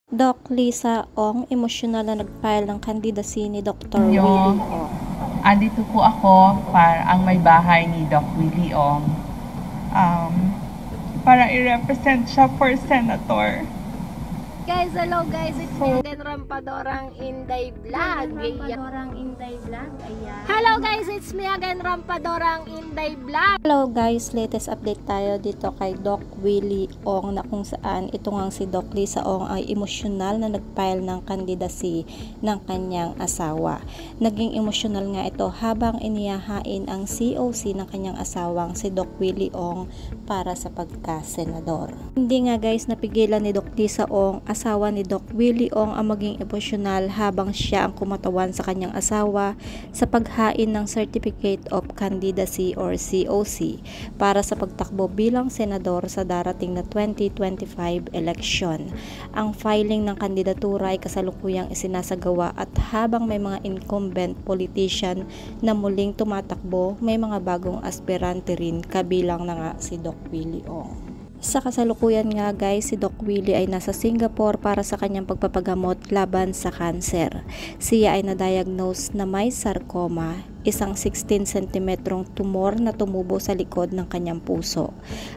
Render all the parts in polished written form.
Doc Lisa Ong, emosyonal na nag-file ng candidacy ni Dr. Willie Ong. Andito po ako para ang may bahay ni Doc Willie Ong para i-represent siya for senator. Guys, hello guys, it's me again, Rampadorang Inday Vlog. Rampadorang Inday Vlog, ayan. Hello guys, it's me again, Rampadorang Inday Vlog. Hello guys, latest update tayo dito kay Doc Willie Ong, na kung saan ito nga si Doc Lisa Ong ay emosyonal na nag-file ng candidacy ng kanyang asawa. Naging emosyonal nga ito habang inihahain ang COC ng kanyang asawang si Doc Willie Ong para sa pagka-senador. Hindi nga guys napigilan ni Doc Lisa Ong, asawa ni Doc Willie Ong, ang maging emosyonal habang siya ang kumatawan sa kanyang asawa sa paghain ng Certificate of Candidacy or COC para sa pagtakbo bilang senador sa darating na 2025 election. Ang filing ng kandidatura ay kasalukuyang isinasagawa at habang may mga incumbent politician na muling tumatakbo, may mga bagong aspirante rin, kabilang na nga si Doc Willie Ong. Sa kasalukuyan nga guys, si Doc Willie ay nasa Singapore para sa kanyang pagpapagamot laban sa cancer. Siya ay na-diagnose na may sarcoma, isang 16 cm tumor na tumubo sa likod ng kanyang puso,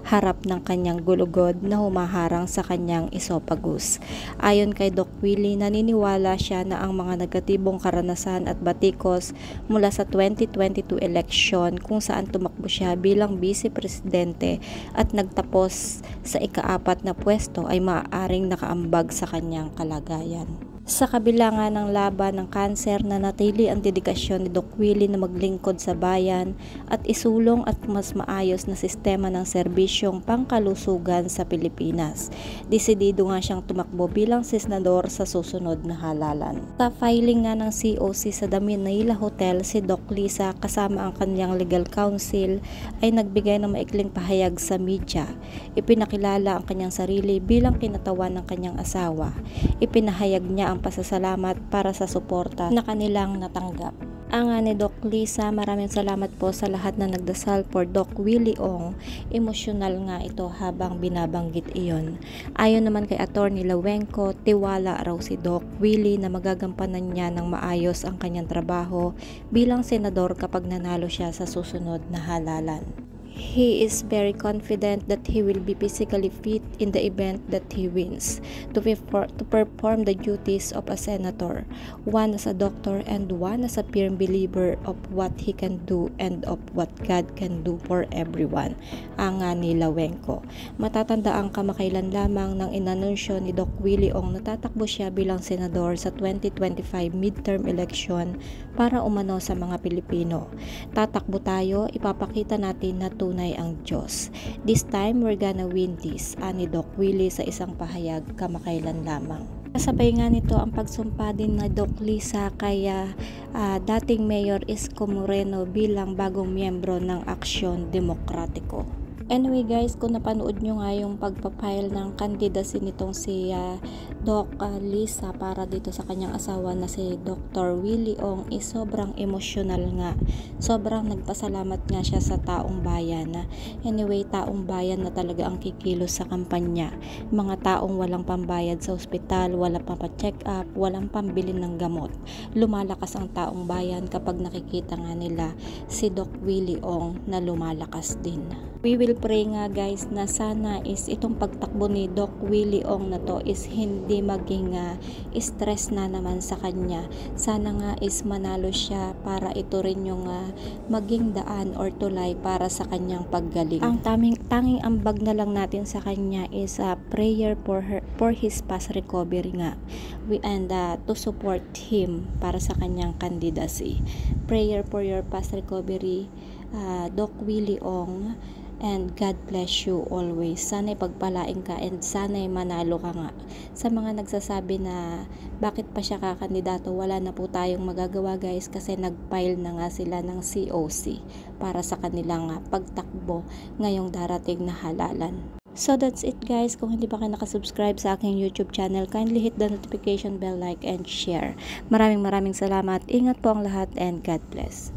harap ng kanyang gulugod na humaharang sa kanyang esophagus. Ayon kay Doc Willie, naniniwala siya na ang mga negatibong karanasan at batikos mula sa 2022 election kung saan tumakbo siya bilang vice-presidente at nagtapos sa ika-4 na pwesto ay maaaring nakaambag sa kanyang kalagayan. Sa kabila nga ng laban ng kanser, nanatili ang dedikasyon ni Doc Willie na maglingkod sa bayan at isulong at mas maayos na sistema ng serbisyong pangkalusugan sa Pilipinas. Desidido nga siyang tumakbo bilang senador sa susunod na halalan. Sa filing nga ng COC sa The Manila Hotel, si Doc Lisa kasama ang kanyang legal counsel ay nagbigay ng maikling pahayag sa media. Ipinakilala ang kanyang sarili bilang kinatawan ng kanyang asawa. Ipinahayag niya ang pasasalamat para sa suporta na kanilang natanggap. Ang ni Doc Lisa, maraming salamat po sa lahat na nagdasal for Doc Willie Ong. Emosyonal nga ito habang binabanggit iyon. Ayon naman kay Attorney Lawenco, tiwala raw si Doc Willie na magagampanan niya ng maayos ang kanyang trabaho bilang senador kapag nanalo siya sa susunod na halalan. He is very confident that he will be physically fit in the event that he wins to perform the duties of a senator, one as a doctor and one as a firm believer of what he can do and of what God can do for everyone. Ang ni Lawenco. Matatandaan kamakailan lamang nang inanunsyo ni Doc Willie Ong na tatakbo siya bilang senador sa 2025 midterm election para umano sa mga Pilipino. Tatakbo tayo, ipapakita natin na tunay ang Diyos. This time, we're gonna win this, ani Doc Willie sa isang pahayag kamakailan lamang. Kasabay nga nito ang pagsumpa din na Doc Lisa kay dating Mayor Isko Moreno bilang bagong miyembro ng Aksyon Demokratiko. Anyway guys, kung napanood nyo nga yung pagpapile ng candidacy nitong si Doc Lisa para dito sa kanyang asawa na si Dr. Willie Ong, is sobrang emosyonal nga. Sobrang nagpasalamat nga siya sa taong bayan. Anyway, taong bayan na talaga ang kikilos sa kampanya. Mga taong walang pambayad sa ospital, walang pampacheck up, walang pambili ng gamot. Lumalakas ang taong bayan kapag nakikita nga nila si Doc Willie Ong na lumalakas din. We will pray nga guys na sana is itong pagtakbo ni Doc Willie Ong na to is hindi maging stress na naman sa kanya. Sana nga is manalo siya para ito rin yung maging daan or tulay para sa kanyang paggaling. Ang tanging ambag na lang natin sa kanya is prayer for his fast recovery nga. And to support him para sa kanyang candidacy. Prayer for your fast recovery, Doc Willie Ong. And God bless you always. Sana'y pagpalain ka and sana'y manalo ka nga. Sa mga nagsasabi na bakit pa siya kakandidato, wala na po tayong magagawa guys kasi nag-file na nga sila ng COC para sa kanilang pagtakbo ngayong darating na halalan. So that's it guys. Kung hindi pa kayo nakasubscribe sa aking YouTube channel, kindly hit the notification bell, like and share. Maraming salamat. Ingat po ang lahat and God bless.